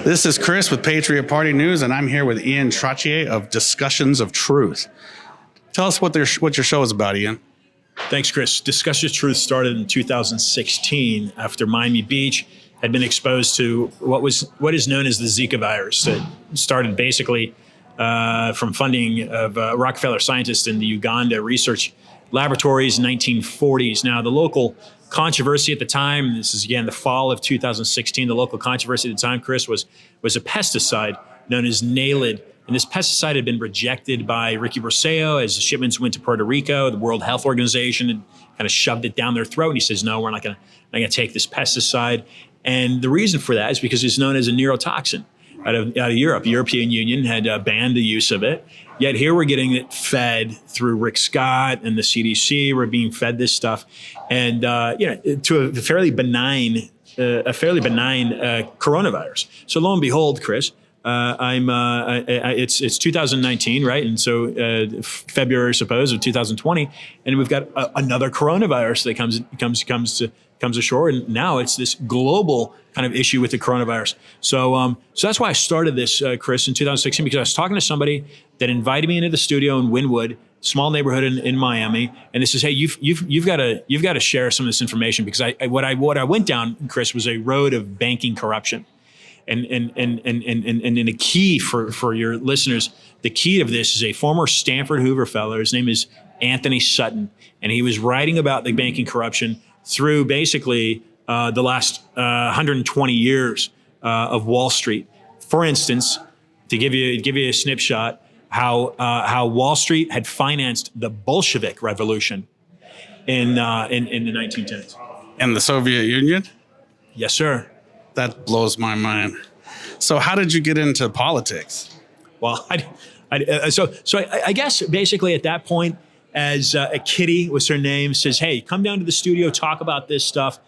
This is Chris with Patriot Party News, and I'm here with Ian Trottier of Discussions of Truth. Tell us what your show is about, Ian. Thanks, Chris. Discussions of Truth started in 2016 after Miami Beach had been exposed to what is known as the Zika virus. That started basically from funding of Rockefeller scientists in the Uganda research laboratories in the 1940s. Now, the local controversy at the time, this is again the fall of 2016, the local controversy at the time, Chris, was a pesticide known as Naled. And this pesticide had been rejected by Ricky Rosselló as the shipments went to Puerto Rico. The World Health Organization had kind of shoved it down their throat. And he says, no, we're not going to take this pesticide. And the reason for that is because it's known as a neurotoxin out of Europe. The European Union had banned the use of it. Yet here we're getting it fed through Rick Scott and the CDC. We're being fed this stuff, and to a fairly benign coronavirus. So lo and behold, Chris, it's 2019, right? And so February, I suppose, of 2020, and we've got another coronavirus that comes ashore, and now it's this global kind of issue with the coronavirus. So that's why I started this, Chris, in 2016, because I was talking to somebody that invited me into the studio in Wynwood, small neighborhood in Miami, and this is, hey, you've got to share some of this information, because what I went down, Chris, was a road of banking corruption. And the key for your listeners, the key of this is a former Stanford Hoover fellow. His name is Anthony Sutton, and he was writing about the banking corruption through basically the last 120 years of Wall Street. For instance, to give you a snapshot, how Wall Street had financed the Bolshevik Revolution in the 1910s. And the Soviet Union? Yes, sir. That blows my mind. So how did you get into politics? Well, I guess basically at that point, as a Kitty was her name, says, hey, come down to the studio, talk about this stuff,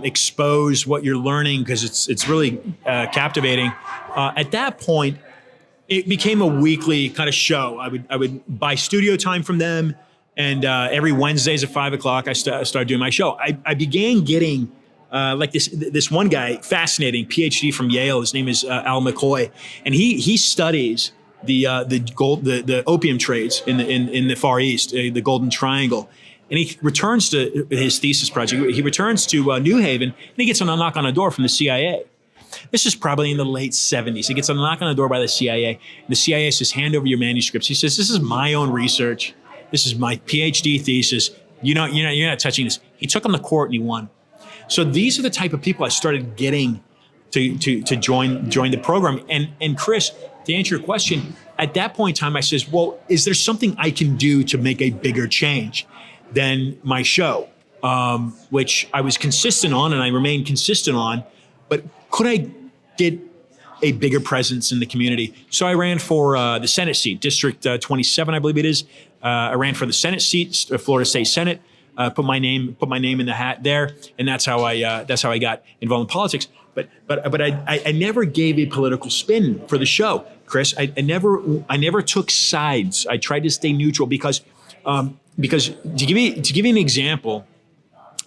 expose what you're learning, because it's really captivating. At that point, it became a weekly kind of show. I would buy studio time from them, and every Wednesdays at 5 o'clock, I started doing my show. I began getting like this one guy, fascinating PhD from Yale. His name is Al McCoy, and he studies the opium trades in the Far East, the Golden Triangle. And he returns to his thesis project. He returns to New Haven, and he gets a knock on the door from the CIA. This is probably in the late 70s. He gets a knock on the door by the CIA. And the CIA says, hand over your manuscripts. He says, this is my own research. This is my PhD thesis. You're not touching this. He took him to court and he won. So these are the type of people I started getting to join the program. And Chris, to answer your question, at that point in time, I says, well, is there something I can do to make a bigger change than my show, which I was consistent on and I remain consistent on, but could I get a bigger presence in the community? So I ran for the Senate seat, District 27, I believe it is. I ran for the Senate seat, Florida State Senate. Put my name in the hat there, and that's how I got involved in politics. But I never gave a political spin for the show, Chris. I never took sides. I tried to stay neutral because to give you an example,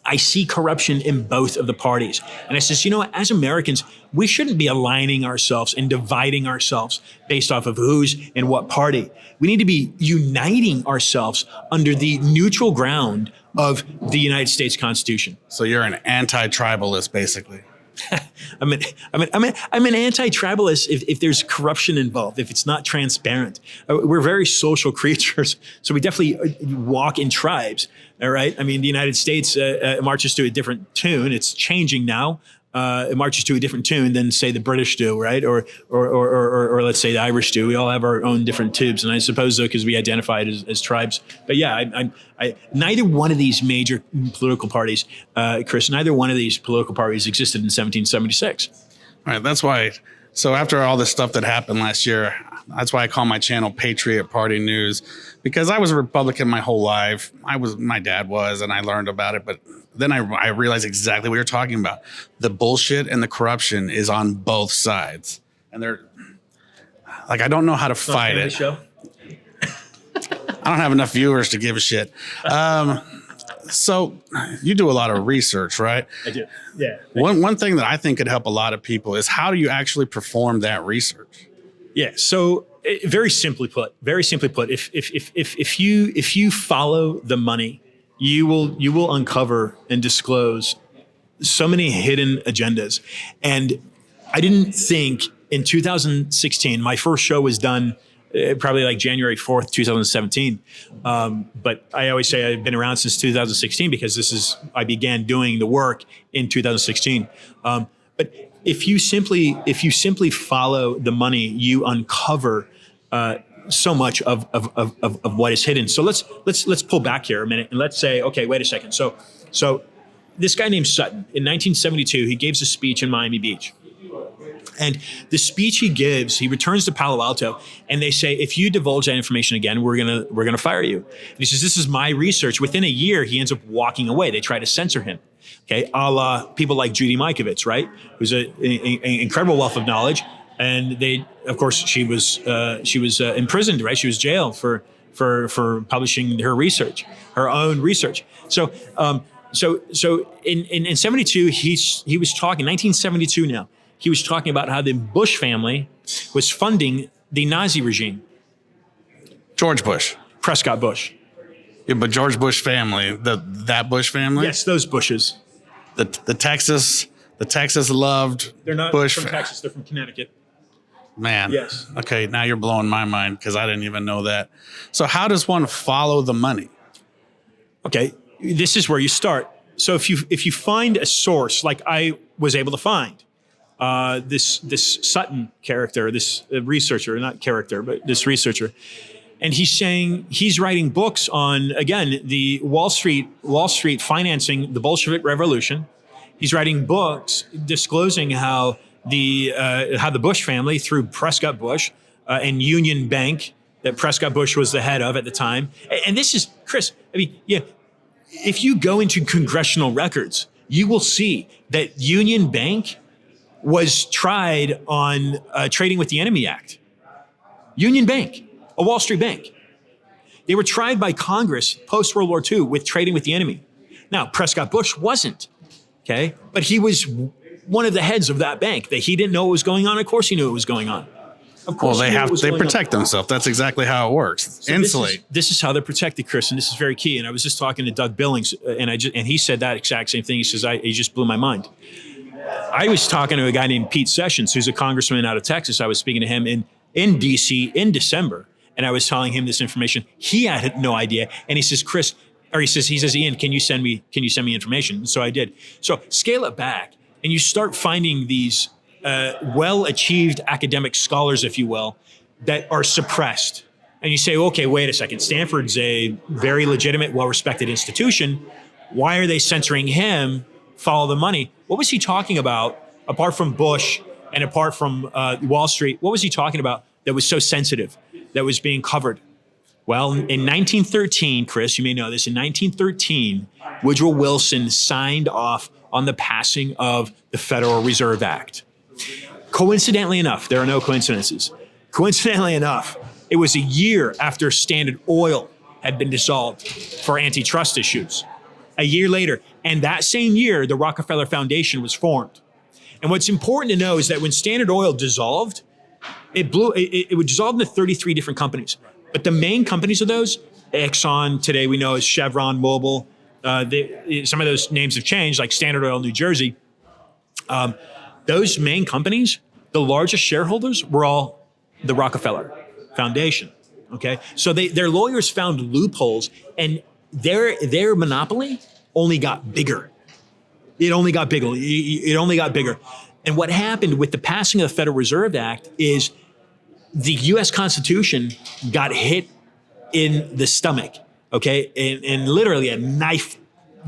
I see corruption in both of the parties. And I says, as Americans, we shouldn't be aligning ourselves and dividing ourselves based off of who's in what party. We need to be uniting ourselves under the neutral ground of the United States Constitution. So you're an anti-tribalist, basically. I'm an anti-tribalist if there's corruption involved, if it's not transparent. We're very social creatures, so we definitely walk in tribes. All right. I mean, the United States marches to a different tune. It's changing now. It marches to a different tune than, say, the British do, right? Or let's say the Irish do. We all have our own different tubes, and I suppose though, because we identify it as tribes. But yeah, neither one of these major political parties, Chris, neither one of these political parties existed in 1776. All right, that's why. So after all this stuff that happened last year, that's why I call my channel Patriot Party News, because I was a Republican my whole life. My dad was, and I learned about it, but then I realized exactly what you're talking about. The bullshit and the corruption is on both sides. And they're like, I don't know how to fight it. Show. I don't have enough viewers to give a shit. So you do a lot of research, right? I do. Yeah. One thing that I think could help a lot of people is how do you actually perform that research? Yeah. So very simply put, if you follow the money, you will uncover and disclose so many hidden agendas. And I didn't think in 2016, my first show was done probably like January 4th, 2017. But I always say I've been around since 2016 because I began doing the work in 2016. But if you simply follow the money, you uncover so much of what is hidden. So let's pull back here a minute and let's say, okay, wait a second. So this guy named Sutton in 1972, he gives a speech in Miami Beach. And the speech he gives, he returns to Palo Alto, and they say, if you divulge that information again, we're gonna fire you. And he says, this is my research. Within a year, he ends up walking away. They try to censor him. Okay, a la people like Judy Mikovits, right? Who's an incredible wealth of knowledge. And of course, she was imprisoned, right? She was jailed for publishing her research, her own research. So in 72, he was talking, 1972 now, he was talking about how the Bush family was funding the Nazi regime. George Bush. Prescott Bush. Yeah, but George Bush family, that Bush family? Yes, those Bushes. The Texas loved They're not Bush from Texas, they're from Connecticut. Man. Yes. Okay, now you're blowing my mind because I didn't even know that. So how does one follow the money? Okay, this is where you start. So if you find a source like I was able to find, this Sutton character, this researcher, not character, but this researcher, and he's saying he's writing books on, again, the Wall Street financing the Bolshevik Revolution. He's writing books disclosing how the Bush family, through Prescott Bush and Union Bank, that Prescott Bush was the head of at the time. And this is, Chris, I mean, yeah, if you go into congressional records, you will see that Union Bank was tried on Trading with the Enemy Act. Union Bank, a Wall Street bank. They were tried by Congress post-World War II with trading with the enemy. Now, Prescott Bush wasn't, okay? But he was one of the heads of that bank. That he didn't know what was going on. Of course he knew what was going on. Of course they protect themselves. That's exactly how it works. So Insulate. This is how they're protected, Chris, and this is very key. And I was just talking to Doug Billings, and he said that exact same thing. He says, he just blew my mind. I was talking to a guy named Pete Sessions, who's a congressman out of Texas. I was speaking to him in DC in December, and I was telling him this information. He had no idea, and he says, Chris, or he says, Ian, can you send me information? And so I did. So scale it back, and you start finding these well-achieved academic scholars, if you will, that are suppressed. And you say, okay, wait a second. Stanford's a very legitimate, well-respected institution. Why are they censoring him? Follow the money. What was he talking about, apart from Bush and apart from Wall Street? What was he talking about that was so sensitive, that was being covered? Well, in 1913, Chris, you may know this, in 1913, Woodrow Wilson signed off on the passing of the Federal Reserve Act. Coincidentally enough, there are no coincidences. Coincidentally enough, it was a year after Standard Oil had been dissolved for antitrust issues. A year later, and that same year, the Rockefeller Foundation was formed. And what's important to know is that when Standard Oil dissolved, it would dissolve into 33 different companies. But the main companies of those, Exxon, today we know as Chevron, Mobil, some of those names have changed, like Standard Oil, New Jersey. Those main companies, the largest shareholders were all the Rockefeller Foundation. Okay, so their lawyers found loopholes, and their monopoly only got bigger. It only got bigger. It only got bigger. And what happened with the passing of the Federal Reserve Act is the U.S. Constitution got hit in the stomach. Okay, and literally a knife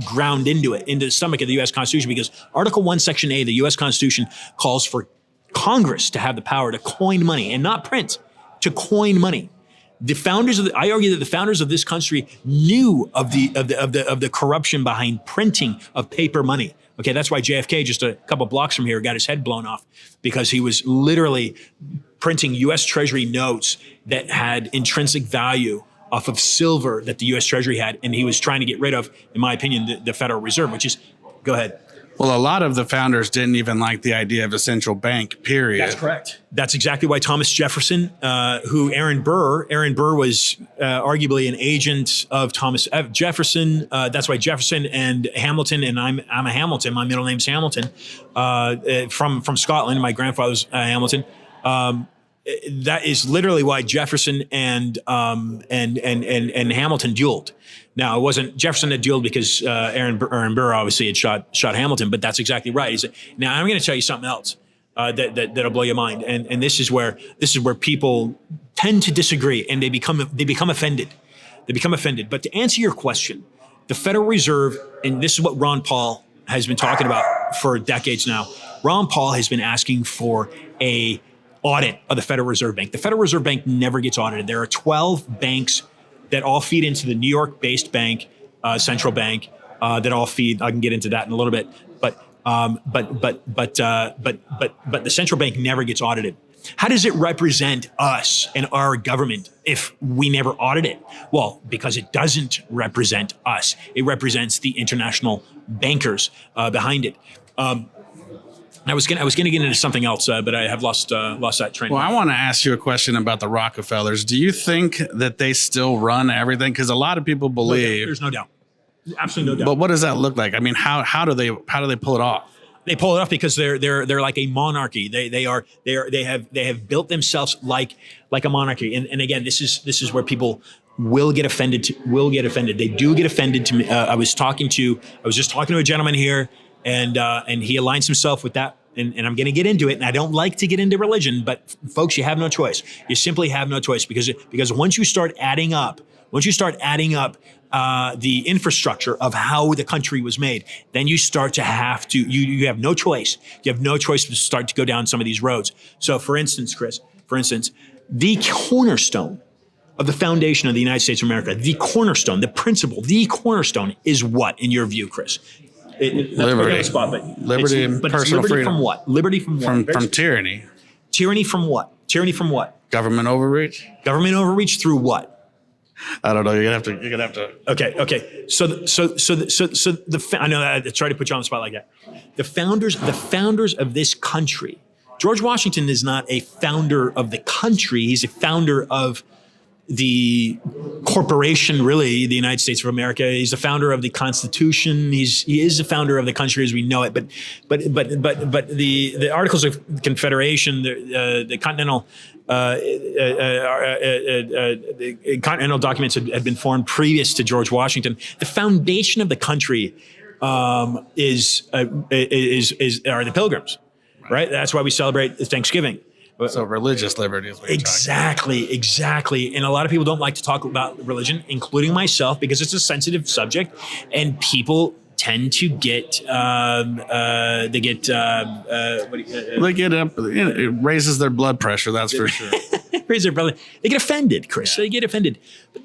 ground into the stomach of the U.S. Constitution, because Article 1, Section A of the U.S. Constitution calls for Congress to have the power to coin money and not print, to coin money. I argue that the founders of this country knew of the corruption behind printing of paper money. Okay, that's why JFK, just a couple blocks from here, got his head blown off, because he was literally printing U.S. Treasury notes that had intrinsic value off of silver that the U.S. Treasury had, and he was trying to get rid of, in my opinion, the Federal Reserve, which is, go ahead. Well, a lot of the founders didn't even like the idea of a central bank, period. That's correct. That's exactly why Thomas Jefferson, who Aaron Burr was arguably an agent of Thomas Jefferson. That's why Jefferson and Hamilton, and I'm a Hamilton. My middle name's Hamilton, from Scotland. My grandfather's Hamilton. That is literally why Jefferson and Hamilton dueled. Now, it wasn't Jefferson that dueled because Aaron Burr obviously had shot Hamilton, but that's exactly right. He said, now, I'm going to tell you something else that'll blow your mind, and this is where people tend to disagree, and they become offended. They become offended. But to answer your question, the Federal Reserve, and this is what Ron Paul has been talking about for decades now. Ron Paul has been asking for a audit of the Federal Reserve Bank. The Federal Reserve Bank never gets audited. There are 12 banks that all feed into the New York-based bank, central bank, that all feed. I can get into that in a little bit, but the central bank never gets audited. How does it represent us and our government if we never audit it? Well, because it doesn't represent us. It represents the international bankers behind it. I was gonna get into something else, but I have lost that train. Well, I want to ask you a question about the Rockefellers. Do you think that they still run everything? Because a lot of people believe there's no doubt, absolutely no doubt. But what does that look like? I mean, how do they pull it off? They pull it off because they're like a monarchy. They have built themselves like a monarchy. And again, this is where people will get offended. They do get offended to me. I was just talking to a gentleman here. And he aligns himself with that, and I'm going to get into it. And I don't like to get into religion, but folks, you have no choice. You simply have no choice because once you start adding up the infrastructure of how the country was made, then you start to have to. You have no choice. You have no choice to start to go down some of these roads. So, for instance, Chris, the cornerstone of the foundation of the United States of America, the cornerstone, the principle, the cornerstone is what, in your view, Chris? Liberty. Liberty and personal freedom. From what? Liberty from what? From tyranny. Tyranny from what? Tyranny from what? Government overreach. Government overreach through what? I don't know. You're gonna have to. Okay. So I know I tried to put you on the spot like that. The founders of this country. George Washington is not a founder of the country. He's a founder of the corporation, really, the United States of America. He's the founder of the Constitution. He is the founder of the country as we know it. But the Articles of Confederation, the Continental documents had been formed previous to George Washington. The foundation of the country are the Pilgrims, right? That's why we celebrate Thanksgiving. So religious liberty is what you're Exactly. And a lot of people don't like to talk about religion, including myself, because it's a sensitive subject, and people tend to get it raises their blood pressure. That's for sure. They get offended, Chris. Yeah. They get offended.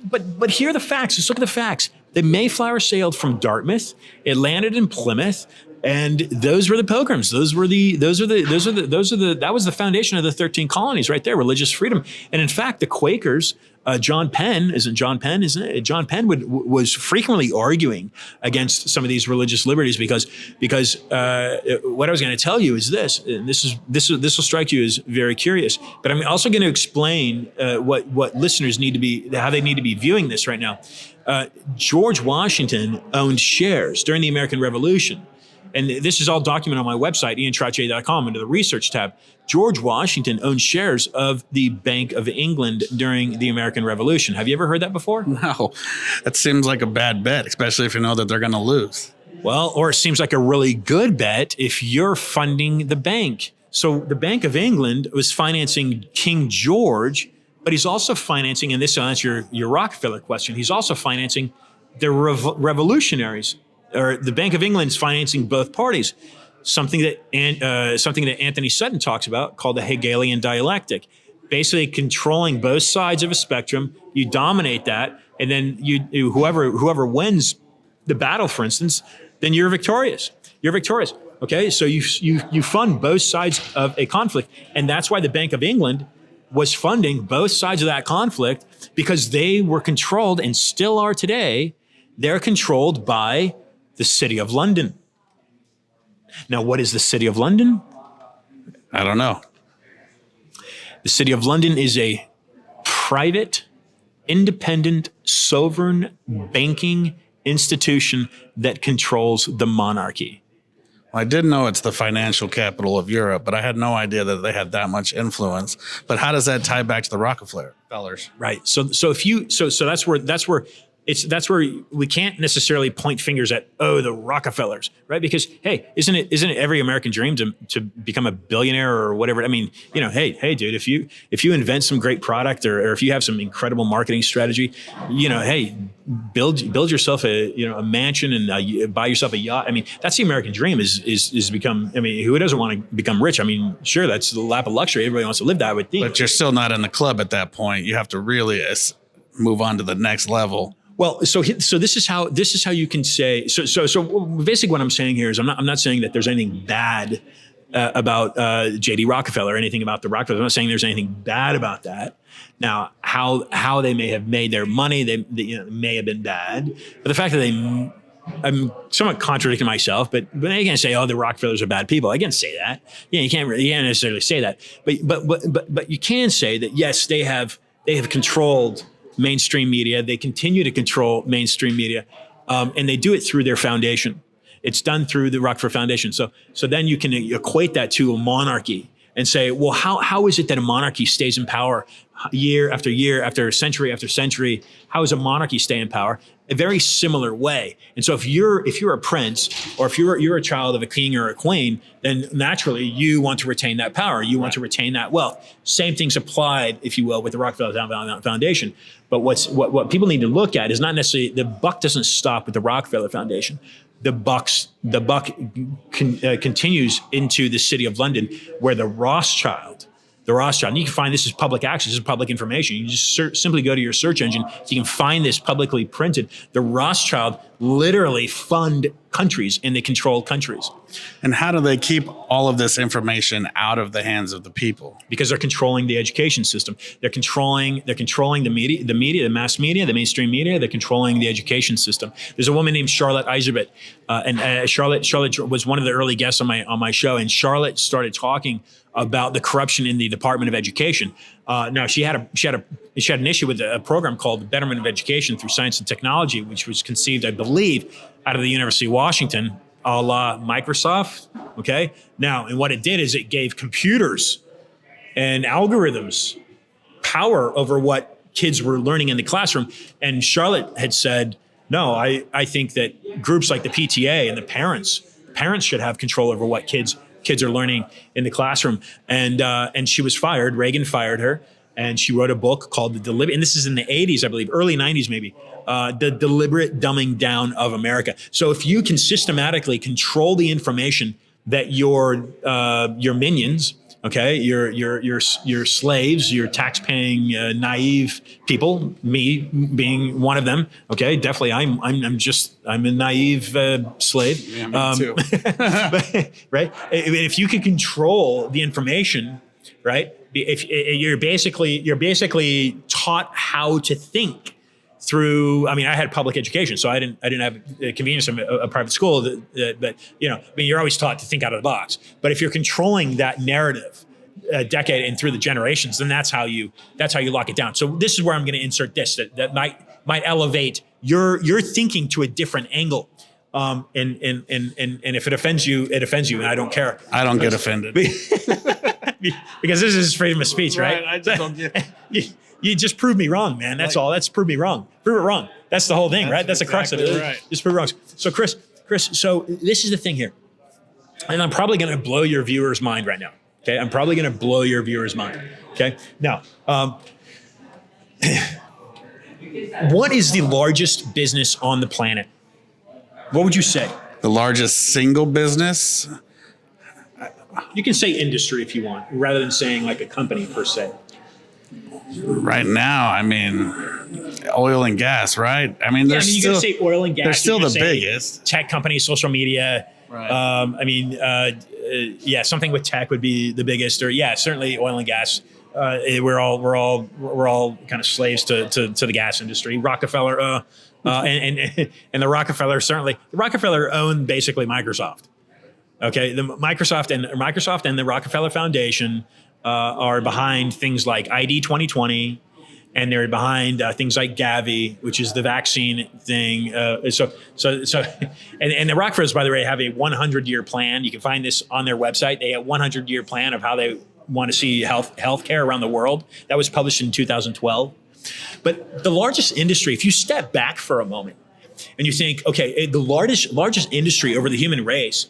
But here are the facts. Let's look at the facts. The Mayflower sailed from Dartmouth. It landed in Plymouth. And those were the Pilgrims. That was the foundation of the 13 colonies right there, religious freedom. And in fact, the Quakers, John Penn was frequently arguing against some of these religious liberties because what I was going to tell you is this, and this will strike you as very curious, but I'm also going to explain what listeners how they need to be viewing this right now. George Washington owned shares during the American Revolution. And this is all documented on my website, iantrottier.com, under the research tab. George Washington owned shares of the Bank of England during the American Revolution. Have you ever heard that before? No. That seems like a bad bet, especially if you know that they're going to lose. Well, or it seems like a really good bet if you're funding the bank. So the Bank of England was financing King George, but he's also financing, and this answers your Rockefeller question, he's also financing the revolutionaries. Or the Bank of England is financing both parties, something that Anthony Sutton talks about called the Hegelian dialectic, basically controlling both sides of a spectrum. You dominate that, and then whoever wins the battle, for instance, then you're victorious. Okay, so you fund both sides of a conflict, and that's why the Bank of England was funding both sides of that conflict because they were controlled, and still are today, they're controlled by the City of London. Now, what is the City of London? I don't know. The City of London is a private, independent, sovereign banking institution that controls the monarchy. I did know it's the financial capital of Europe, but I had no idea that they had that much influence. But how does that tie back to the Rockefellers? Right. So that's where we can't necessarily point fingers at, oh, the Rockefellers, right? Because, hey, isn't it every American dream to become a billionaire or whatever? I mean, hey, dude, if you invent some great product or if you have some incredible marketing strategy, hey, build yourself a mansion and buy yourself a yacht. I mean, that's the American dream is become. I mean, who doesn't want to become rich? I mean, sure, that's the lap of luxury. Everybody wants to live that, I would think. But you're still not in the club at that point. You have to really move on to the next level. Well, so this is how you can say. So basically, what I'm saying here is I'm not saying that there's anything bad about J.D. Rockefeller or anything about the Rockefellers. I'm not saying there's anything bad about that. Now, how they may have made their money, they may have been bad. But the fact that I'm somewhat contradicting myself, but I can't say, oh, the Rockefellers are bad people. I can't say that. You can't necessarily say that. But you can say that yes, they have controlled mainstream media. They continue to control mainstream media, and they do it through their foundation. It's done through the Rockefeller Foundation. So then you can equate that to a monarchy and say, well, how is it that a monarchy stays in power year after year, after century after century? How does a monarchy stay in power? A very similar way. And so if you're a prince, or if you're a child of a king or a queen, then naturally you want to retain that power. You want to retain that wealth. Same things applied, if you will, with the Rockefeller Foundation. But what people need to look at is not necessarily, the buck doesn't stop with the Rockefeller Foundation. The buck continues into the City of London, where the Rothschild, and you can find this is public access, this is public information. You just simply go to your search engine, so you can find this publicly printed. The Rothschild literally fund countries, and they control countries. And how do they keep all of this information out of the hands of the people? Because they're controlling the education system. They're controlling the media, the mass media, the mainstream media. They're controlling the education system. There's a woman named Charlotte Iserbyt, and Charlotte was one of the early guests on my show, and Charlotte started talking about the corruption in the Department of Education. Now she had an issue with a program called the Betterment of Education through Science and Technology, which was conceived, I believe, out of the University of Washington, a la Microsoft. Okay. Now, and what it did is it gave computers and algorithms power over what kids were learning in the classroom. And Charlotte had said, no, I think that groups like the PTA and the parents should have control over what kids are learning in the classroom. And she was fired. Reagan fired her. And she wrote a book called and this is in the 80s, I believe, early 90s maybe, The Deliberate Dumbing Down of America. So if you can systematically control the information that your minions, okay, your slaves, your tax-paying naive people, me being one of them, okay, definitely I'm a naive slave. Yeah, me too. Right? If you can control the information, right? If you're basically taught how to think through. I mean, I had public education, so I didn't have the convenience of a private school. But you're always taught to think out of the box. But if you're controlling that narrative, a decade and through the generations, then that's how you lock it down. So this is where I'm going to insert this that might elevate your thinking to a different angle. And if it offends you, it offends you, and I don't care. I don't get offended. Because this is freedom of speech, right? I just don't get You just prove me wrong, man. That's all. That's prove me wrong. Prove it wrong. That's the whole thing, right? That's the crux of it. Right. Just prove it wrong. So Chris, so this is the thing here. And I'm probably going to blow your viewers' mind right now. Okay. I'm probably going to blow your viewers' mind. Okay. Now, what is the largest business on the planet? What would you say? The largest single business? You can say industry if you want, rather than saying like a company per se. Right now, I mean, oil and gas, right? I mean, you can say oil and gas. They're still the biggest. Tech companies, social media. Right. Something with tech would be the biggest, or certainly oil and gas we're all kind of slaves to the gas industry. Rockefeller, and the Rockefeller owned basically Microsoft. Okay, the Microsoft and the Rockefeller Foundation are behind things like ID 2020, and they're behind things like Gavi, which is the vaccine thing. And the Rockefellers, by the way, have a 100-year plan. You can find this on their website. They have a 100-year plan of how they want to see healthcare around the world. That was published in 2012. But the largest industry, if you step back for a moment and you think, okay, the largest industry over the human race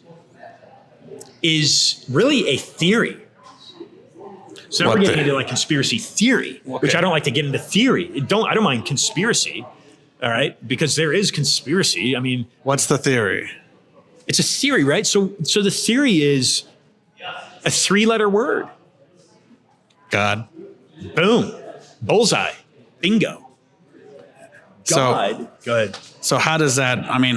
is really a theory. So now we're getting into like conspiracy theory, which I don't like to get into theory. I don't mind conspiracy, all right? Because there is conspiracy. I mean, what's the theory? It's a theory, right? So the theory is a 3-letter word. God. Boom. Bullseye. Bingo. God. So, go ahead. So how does that, I mean,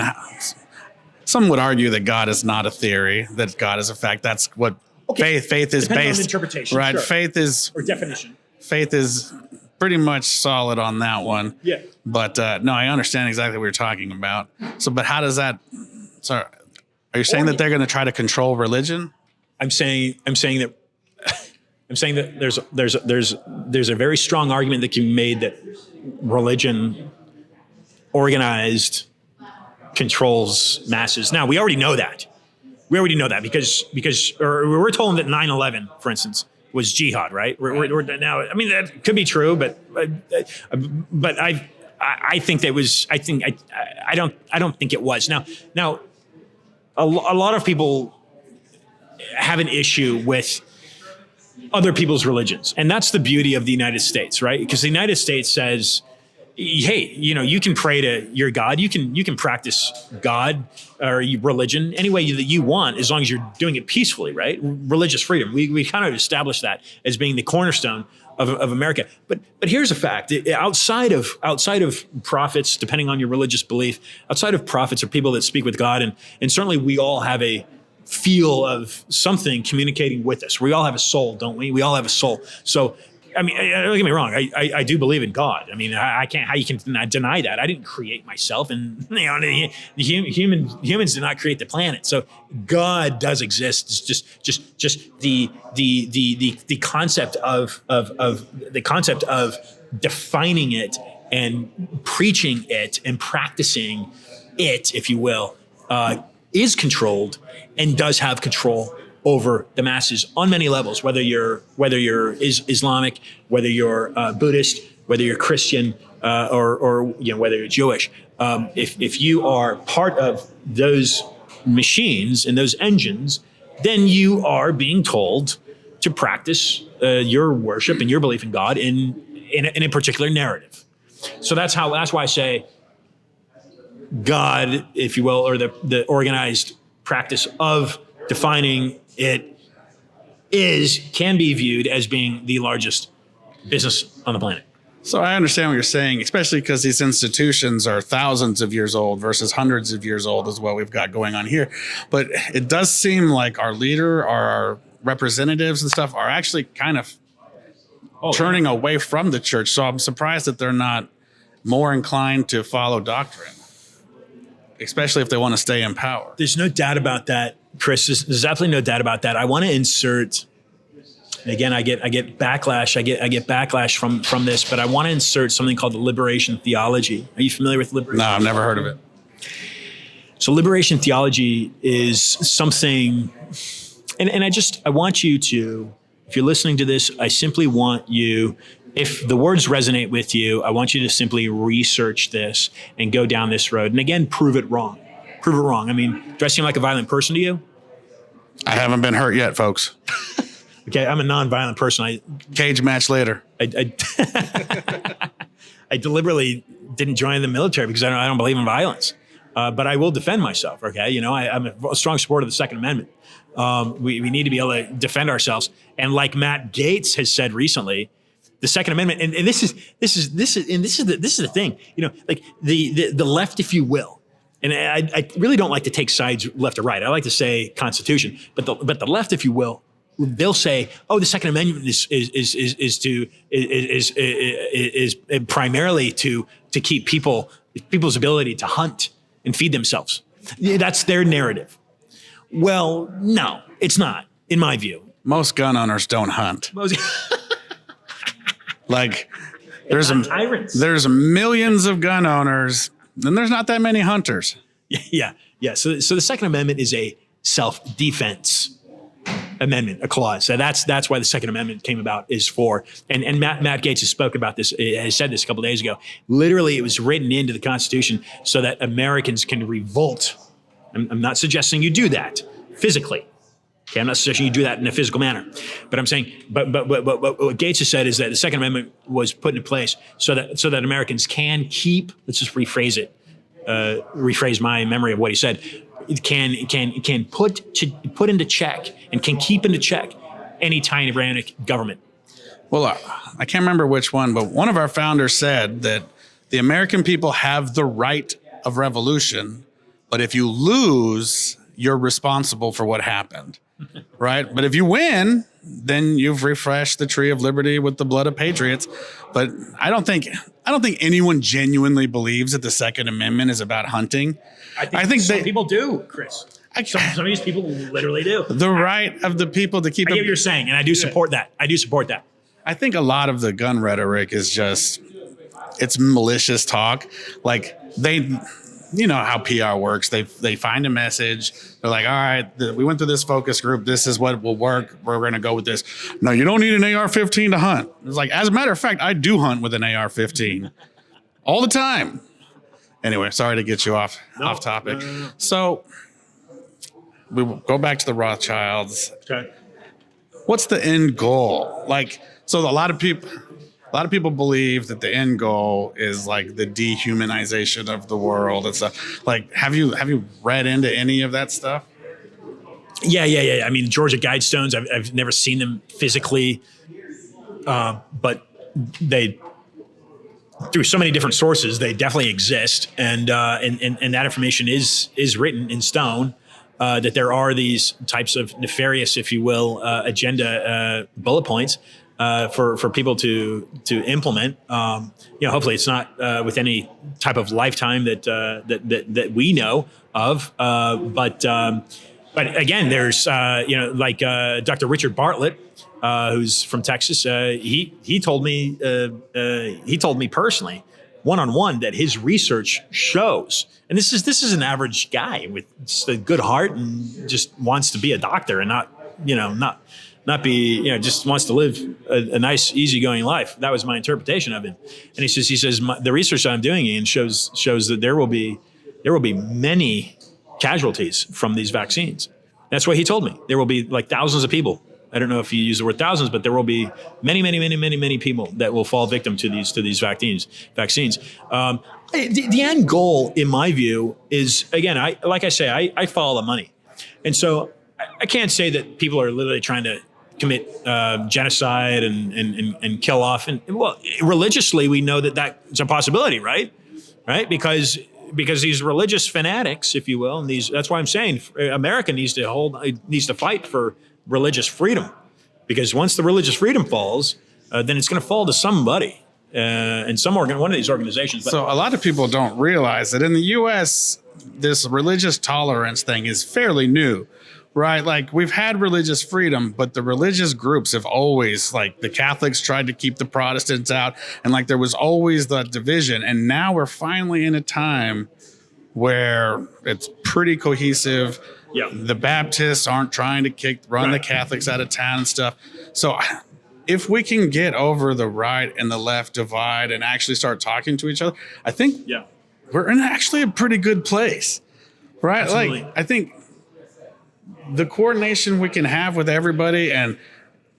some would argue that God is not a theory, that God is a fact. That's what faith is based on interpretation, right? Sure. Faith is or definition. Faith is pretty much solid on that one. Yeah. But no, I understand exactly what you're talking about. So, but how does that? So, are you saying that they're going to try to control religion? I'm saying that there's a very strong argument that can be made that religion, organized, controls masses. Now we already know that. Because we're told that 9/11, for instance, was jihad, right? We're now, I mean, that could be true, but I think that was. I don't think it was. Now, a lot of people have an issue with other people's religions, and that's the beauty of the United States, right? Because the United States says, hey, you can pray to your God. You can practice God or religion any way that you want, as long as you're doing it peacefully, right? Religious freedom. We kind of established that as being the cornerstone of America. But here's a fact: outside of prophets, depending on your religious belief, outside of prophets are people that speak with God, and certainly we all have a feel of something communicating with us. We all have a soul, don't we? We all have a soul. So, I mean, don't get me wrong. I do believe in God. I mean, I can't. How you can deny that? I didn't create myself, and humans did not create the planet. So God does exist. It's just the concept of defining it and preaching it and practicing it, if you will, is controlled and does have control over the masses on many levels, whether you're Islamic, whether you're Buddhist, whether you're Christian, or whether you're Jewish. If you are part of those machines and those engines, then you are being told to practice your worship and your belief in God in a particular narrative. So that's why I say God, if you will, or the organized practice of defining it can be viewed as being the largest business on the planet. So I understand what you're saying, especially because these institutions are thousands of years old versus hundreds of years old is what we've got going on here. But it does seem like our leader, our representatives and stuff are actually kind of turning away from the church. So I'm surprised that they're not more inclined to follow doctrine, especially if they want to stay in power. There's no doubt about that, Chris. There's absolutely no doubt about that. I want to insert, and again, I get backlash. I get backlash from this, but I want to insert something called the liberation theology. Are you familiar with liberation? No, I've never heard of it. So liberation theology is something, and I want you to, if you're listening to this, I simply want you, if the words resonate with you, I want you to simply research this and go down this road. And again, prove it wrong. Prove it wrong. I mean, do I seem like a violent person to you? I haven't been hurt yet, folks. Okay, I'm a non-violent person. Cage match later. I deliberately didn't join the military because I don't believe in violence. But I will defend myself, okay? I'm a strong supporter of the Second Amendment. We need to be able to defend ourselves. And like Matt Gaetz has said recently, the Second Amendment, and this is the thing, like the left, if you will. And I really don't like to take sides left or right. I like to say Constitution, but the left, if you will, they'll say, "Oh, the Second Amendment is primarily to keep people's ability to hunt and feed themselves." Yeah, that's their narrative. Well, no, it's not, in my view. Most gun owners don't hunt. Like, there's millions of gun owners, and there's not that many hunters. Yeah. So the Second Amendment is a self-defense amendment, a clause. So that's why the Second Amendment came about, is for, and Matt Gaetz has spoken about this, has said this a couple of days ago. Literally, it was written into the Constitution so that Americans can revolt. I'm not suggesting you do that physically. Okay, I'm not suggesting you do that in a physical manner, but I'm saying, but what Gaetz has said is that the Second Amendment was put in place so that Americans can keep. Let's just rephrase it. Rephrase my memory of what he said. It can put into check and can keep into check any tyrannic government. Well, I can't remember which one, but one of our founders said that the American people have the right of revolution, but if you lose, you're responsible for what happened, right? But if you win, then you've refreshed the tree of liberty with the blood of patriots. But I don't think anyone genuinely believes that the Second Amendment is about hunting. I think some people do, Chris. Some of these people literally do. The right of the people to keep. I get what you're saying, and I do support that. I think a lot of the gun rhetoric is just, it's malicious talk. Like, you know how PR works. They find a message. They're like, all right, we went through this focus group. This is what will work. We're going to go with this. No, you don't need an AR-15 to hunt. It's like, as a matter of fact, I do hunt with an AR-15 all the time. Anyway, sorry to get you off topic. No. So we will go back to the Rothschilds. Okay. What's the end goal? Like, so a lot of people believe that the end goal is like the dehumanization of the world and stuff. Like, have you read into any of that stuff? Yeah. I mean, Georgia Guidestones, I've never seen them physically, but they, through so many different sources, they definitely exist, and that information is written in stone. That there are these types of nefarious, if you will, agenda bullet points for people to implement. Hopefully it's not with any type of lifetime that we know of. But again, there's like Dr. Richard Bartlett, who's from Texas. He told me personally, one-on-one, that his research shows, and this is an average guy with just a good heart and just wants to be a doctor and not be, just wants to live a nice, easygoing life. That was my interpretation of him. And he says the research I'm doing, Ian, shows that there will be many casualties from these vaccines. That's what he told me. There will be like thousands of people. I don't know if you use the word thousands, but there will be many people that will fall victim to these vaccines. The end goal, in my view, is, again, I follow the money, and so I can't say that people are literally trying to commit genocide and kill off. And well, religiously, we know that that's a possibility, right? Because these religious fanatics, if you will, and that's why I'm saying America needs to fight for religious freedom, because once the religious freedom falls, then it's going to fall to somebody and one of these organizations. So a lot of people don't realize that in the U.S., this religious tolerance thing is fairly new, right? Like, we've had religious freedom, but the religious groups have always, like, the Catholics tried to keep the Protestants out, and like there was always the division. And now we're finally in a time where it's pretty cohesive. Yeah. The Baptists aren't trying to run the Catholics out of town and stuff. So if we can get over the right and the left divide and actually start talking to each other, I think we're in actually a pretty good place, right? Absolutely. Like, I think the coordination we can have with everybody, and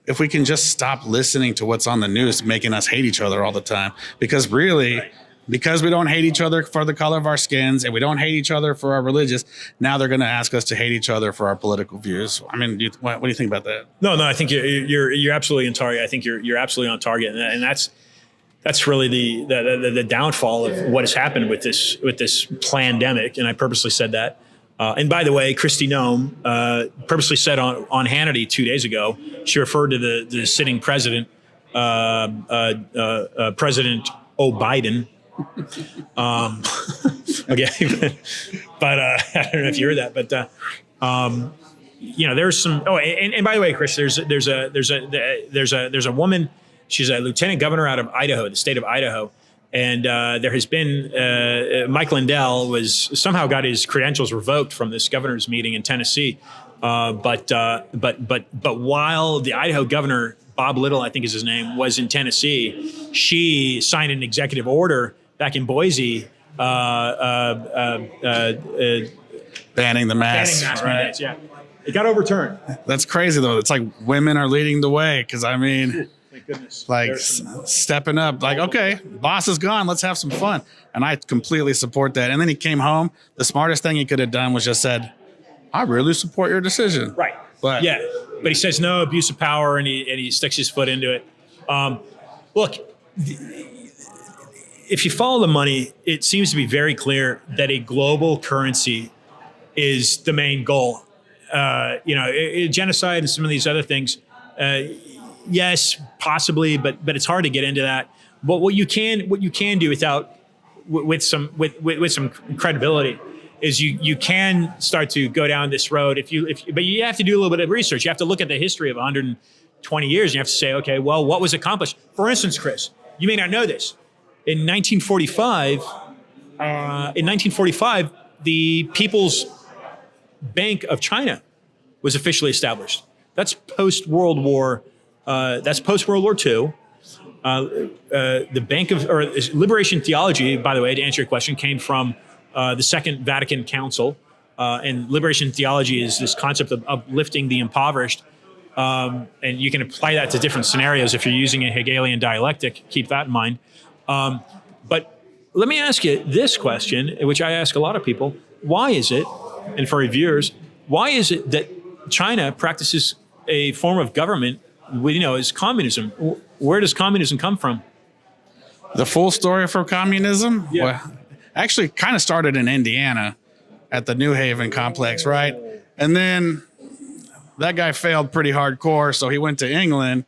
if we can just stop listening to what's on the news making us hate each other all the time, because really... Right. Because we don't hate each other for the color of our skins, and we don't hate each other for our religious, now they're going to ask us to hate each other for our political views. I mean, what do you think about that? No, I think you're absolutely on target. I think you're absolutely on target, and that's really the downfall of what has happened with this pandemic. And I purposely said that And by the way, Kristi Noem purposely said on Hannity 2 days ago, she referred to the sitting president, President O'Biden. Okay, but I don't know if you heard that, but there's some. Oh, and by the way, Chris, there's a woman. She's a lieutenant governor out of Idaho, the state of Idaho. And there has been Mike Lindell was somehow got his credentials revoked from this governor's meeting in Tennessee. But while the Idaho governor, Bob Little, I think is his name, was in Tennessee, she signed an executive order back in Boise banning the mask. Banning mask mandates, yeah. It got overturned. That's crazy though. It's like women are leading the way because I mean. Goodness. Like stepping up, like, okay, boss is gone. Let's have some fun. And I completely support that. And then he came home. The smartest thing he could have done was just said, I really support your decision. Right. But he says no abuse of power and he sticks his foot into it. Look, if you follow the money, it seems to be very clear that a global currency is the main goal. Genocide and some of these other things, yes, possibly, but it's hard to get into that. But what you can do with some credibility is you can start to go down this road. But you have to do a little bit of research. You have to look at the history of 120 years. You have to say, okay, well, what was accomplished? For instance, Chris, you may not know this. In 1945, the People's Bank of China was officially established. That's post-World War. That's post-World War II. The Bank of Liberation Theology, by the way, to answer your question, came from the Second Vatican Council, and liberation theology is this concept of uplifting the impoverished. And you can apply that to different scenarios if you're using a Hegelian dialectic. Keep that in mind. But let me ask you this question, which I ask a lot of people: why is it, and for reviewers, why is it that China practices a form of government is communism? Where does communism come from? The full story for communism? Yeah. Well, actually kind of started in Indiana at the New Haven complex, right? And then that guy failed pretty hardcore, so he went to England.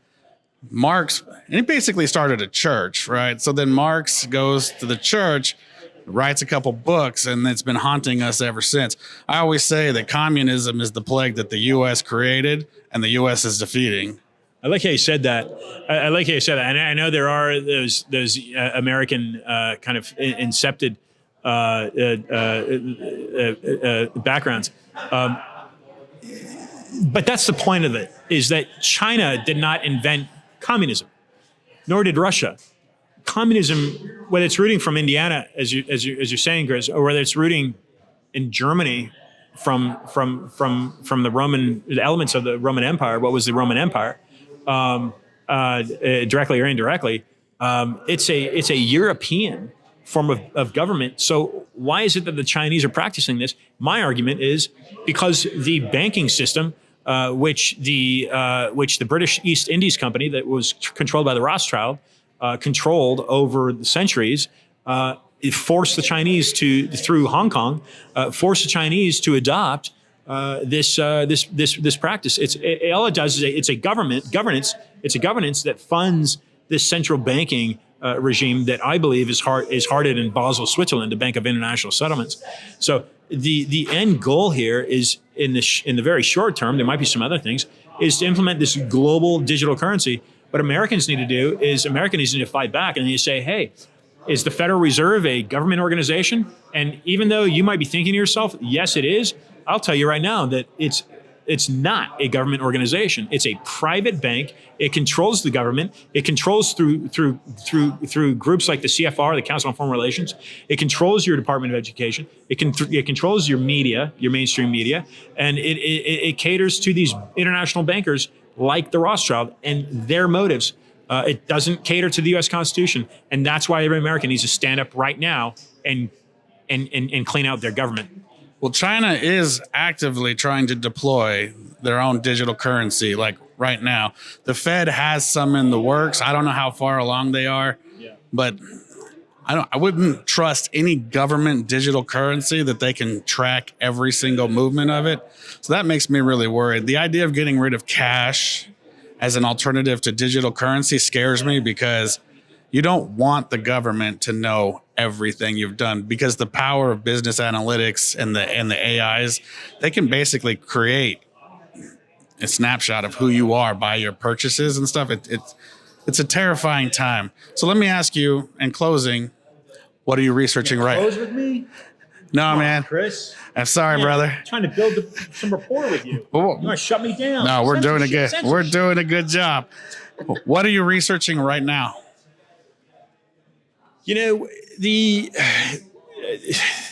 Marx, and he basically started a church, right? So then Marx goes to the church, writes a couple books, and it's been haunting us ever since. I always say that communism is the plague that the U.S. created and the U.S. is defeating. I like how you said that. I like how you said that. And I know there are those American kind of incepted backgrounds. But that's the point of it, is that China did not invent communism, nor did Russia. Communism, whether it's rooting from Indiana, as you're saying, Chris, or whether it's rooting in Germany from the Roman elements of the Roman Empire, what was the Roman Empire, directly or indirectly, it's a European form of government. So why is it that the Chinese are practicing this? My argument is because the banking system, which the British East Indies Company that was controlled by the Rothschild, controlled over the centuries, it forced the Chinese through Hong Kong, forced the Chinese to adopt this practice. All it does is it's a governance. It's a governance that funds this central banking regime that I believe is hearted in Basel, Switzerland, the Bank of International Settlements. So the end goal here is in the very short term. There might be some other things. Is to implement this global digital currency. What Americans need to do is Americans need to fight back, and you say, hey, is the Federal Reserve a government organization? And even though you might be thinking to yourself, yes, it is, I'll tell you right now that it's not a government organization. It's a private bank. It controls the government. It controls through groups like the CFR, the Council on Foreign Relations. It controls your Department of Education. It controls your media, your mainstream media, and it caters to these international bankers like the Rothschild and their motives. It doesn't cater to the U.S. Constitution, and that's why every American needs to stand up right now and clean out their government. Well, China is actively trying to deploy their own digital currency, like right now. The Fed has some in the works. I don't know how far along they are, but I wouldn't trust any government digital currency that they can track every single movement of it. So that makes me really worried. The idea of getting rid of cash as an alternative to digital currency scares me, because you don't want the government to know everything you've done, because the power of business analytics and the AIs, they can basically create a snapshot of who you are by your purchases and stuff. It's a terrifying time. So let me ask you in closing, what are you researching right? Close with me? No, Come on, man. Chris. I'm sorry, brother. I'm trying to build some rapport with you. You want to shut me down? No, we're doing a good. Censorship. We're doing a good job. What are you researching right now? You know,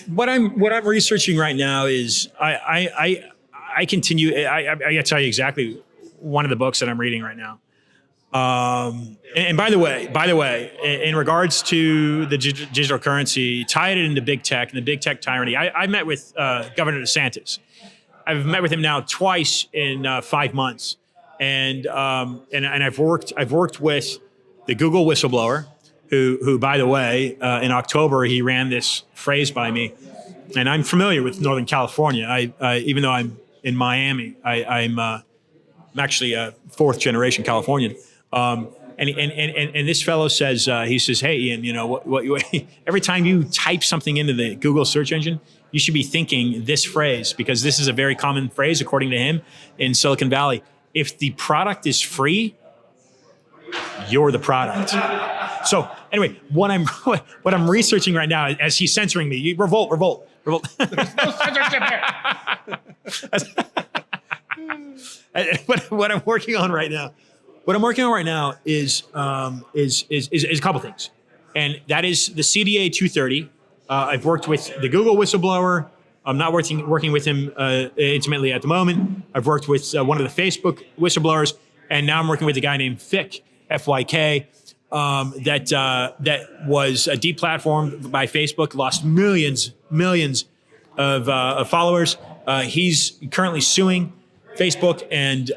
what I'm researching right now is I continue. I got to tell you exactly one of the books that I'm reading right now. And by the way, in regards to the digital currency, tied it into big tech and the big tech tyranny, I met with Governor DeSantis. I've met with him now twice in 5 months, and I've worked with the Google whistleblower, who by the way, in October he ran this phrase by me, and I'm familiar with Northern California. Even though I'm in Miami, I'm actually a fourth generation Californian. And this fellow says, he says, hey, Ian, you know, every time you type something into the Google search engine, you should be thinking this phrase, because this is a very common phrase, according to him, in Silicon Valley. If the product is free, you're the product. So anyway, what I'm researching right now, as he's censoring me, revolt. There's no censorship here. What I'm working on right now. What I'm working on right now is a couple things, and that is the CDA 230. I've worked with the Google whistleblower. I'm not working with him intimately at the moment. I've worked with one of the Facebook whistleblowers, and now I'm working with a guy named Fyk, F-Y-K, that was deplatformed by Facebook, lost millions of followers. He's currently suing Facebook and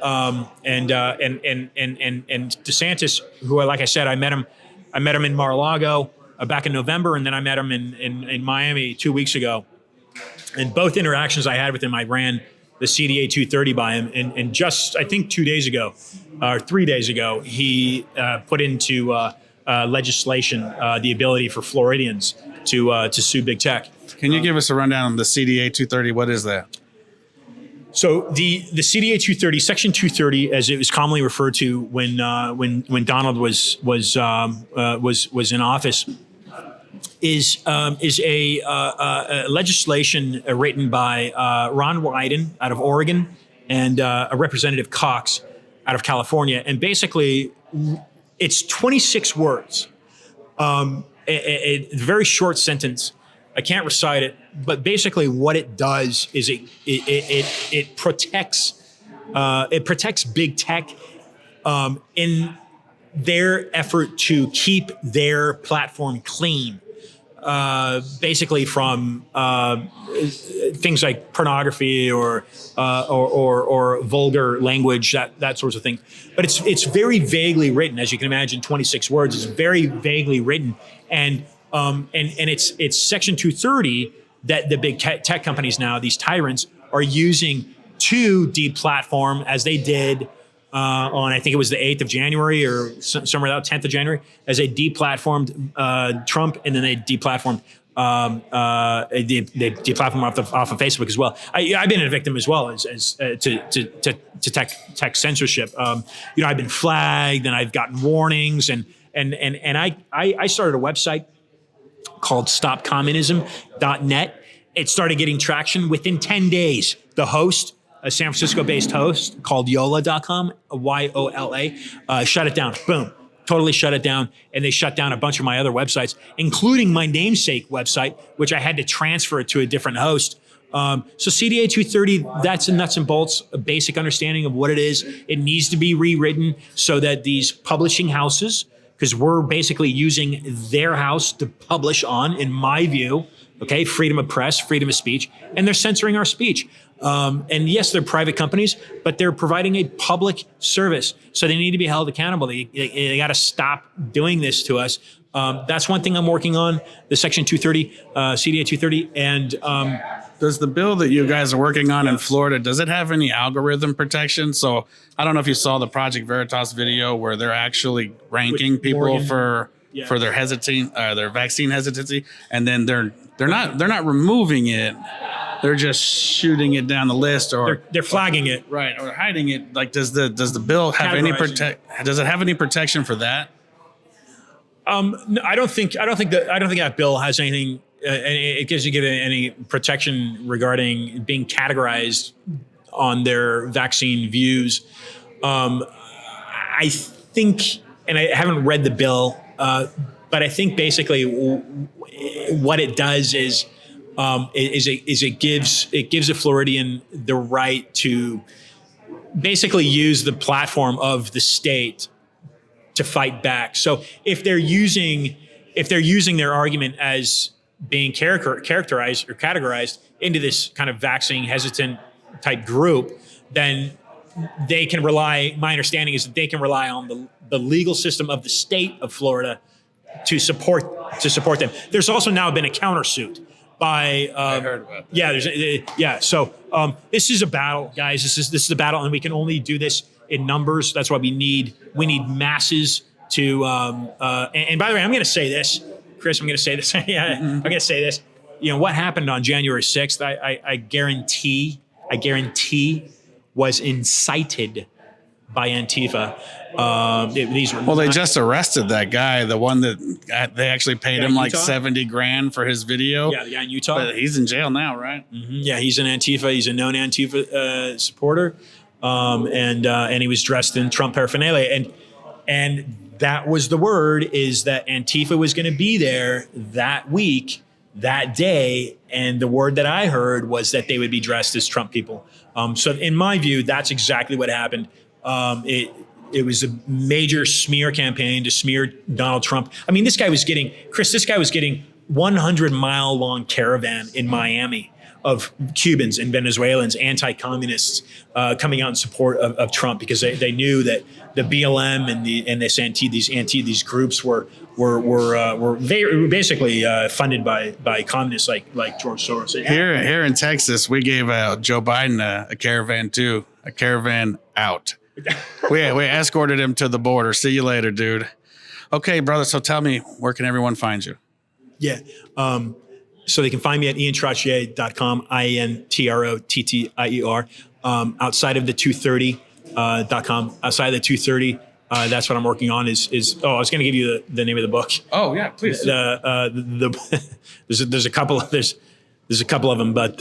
DeSantis, who, like I said, I met him in Mar-a-Lago back in November, and then I met him in Miami 2 weeks ago. And both interactions I had with him, I ran the CDA 230 by him, and just I think 2 days ago, or 3 days ago, he put into legislation the ability for Floridians to sue big tech. Can you give us a rundown on the CDA 230? What is that? So the CDA 230, Section 230, as it was commonly referred to when Donald was in office, is a legislation written by Ron Wyden out of Oregon and a Representative Cox out of California, and basically it's 26 words, a very short sentence. I can't recite it, but basically what it does is it protects big tech in their effort to keep their platform clean, basically from things like pornography or vulgar language, that sorts of thing. But it's very vaguely written, as you can imagine. 26 words is very vaguely written, and it's Section 230 that the big tech companies now, these tyrants, are using to deplatform, as they did on, I think it was the 8th of January or somewhere around 10th of January, as they deplatformed Trump, and then they deplatformed they deplatformed off of Facebook as well. I've been a victim as well as to tech censorship. I've been flagged and I've gotten warnings, and I started a website called stopcommunism.net. It started getting traction within 10 days. The host, a San Francisco-based host called Yola.com, Y-O-L-A, shut it down. Boom. Totally shut it down. And they shut down a bunch of my other websites, including my namesake website, which I had to transfer it to a different host. So CDA 230, that's a nuts and bolts, a basic understanding of what it is. It needs to be rewritten so that these publishing houses, because we're basically using their house to publish on, in my view, okay, freedom of press, freedom of speech, and they're censoring our speech. And yes, they're private companies, but they're providing a public service. So they need to be held accountable. They got to stop doing this to us That's one thing I'm working on, the Section 230, CDA 230. And does the bill that you guys are working on in Florida, does it have any algorithm protection? So I don't know if you saw the Project Veritas video where they're actually ranking people Morgan, for their vaccine hesitancy, and then they're not removing it. They're just shooting it down the list, or they're flagging it, right, or hiding it. Like, does the bill have any Does it have any protection for that? No, I don't think that bill has anything. It gives you any protection regarding being categorized on their vaccine views. I think, and I haven't read the bill, but I think basically what it does is it gives a Floridian the right to basically use the platform of the state to fight back. So if they're using their argument as being characterized or categorized into this kind of vaccine hesitant type group, then they can rely. My understanding is that they can rely on the legal system of the state of Florida to support them. There's also now been a countersuit by. I heard about that. Yeah. So this is a battle, guys. This is a battle, and we can only do this in numbers. That's why we need masses to. And by the way, I'm going to say this, Chris. I'm going to say this. Yeah, I'm going to say this. You know what happened on January 6th? I guarantee was incited by Antifa. They just arrested that guy, the one that they actually paid him like $70,000 for his video. Yeah, the guy in Utah. But he's in jail now, right? Mm-hmm. Yeah, he's an Antifa. He's a known Antifa supporter, and he was dressed in Trump paraphernalia, and that was the word, is that Antifa was going to be there that week, that day, and the word that I heard was that they would be dressed as Trump people. So in my view, that's exactly what happened. It was a major smear campaign to smear Donald Trump. I mean, this guy was getting 100-mile long caravan in Miami of Cubans and Venezuelans, anti-communists, coming out in support of Trump, because they knew that the BLM and these groups were basically funded by communists like George Soros. Here in Texas, we gave Joe Biden a caravan too, a caravan out. we escorted him to the border. See you later, dude. Okay, brother. So tell me, where can everyone find you? Yeah. So they can find me at iantrottier.com, INTROTTIER. Outside of the 230.com, outside of the 230, that's what I'm working on is I was going to give you the name of the book. Oh yeah, please. There's a couple of them, but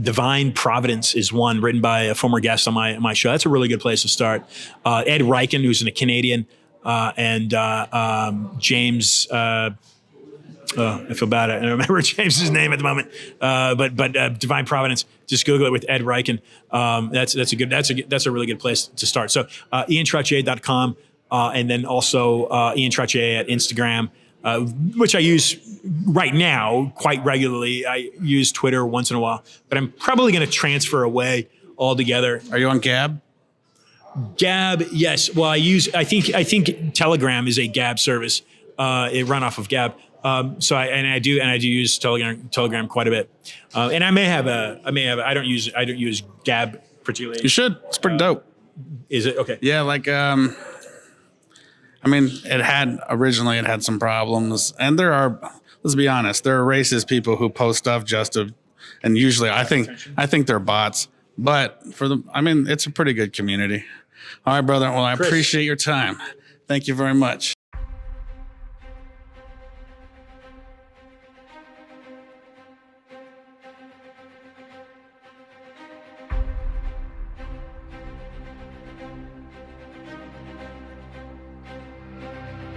Divine Providence is one, written by a former guest on my show. That's a really good place to start. Ed Reichen, who's a Canadian, and James. I feel bad. I don't remember James's name at the moment. But Divine Providence. Just Google it with Ed Reichen. That's a really good place to start. So iantrottier.com, and then also Ian Trottier at Instagram, which I use right now quite regularly. I use Twitter once in a while, but I'm probably going to transfer away altogether. Are you on Gab? Gab, yes. Well, I think Telegram is a Gab service. It run off of Gab. So I do use Telegram quite a bit. And I don't use Gab particularly. You should. It's pretty dope. Is it? Okay. Yeah. Like, originally it had some problems, and let's be honest, there are racist people who post stuff and usually I think they're bots, but it's a pretty good community. All right, brother. Well, I appreciate your time. Thank you very much.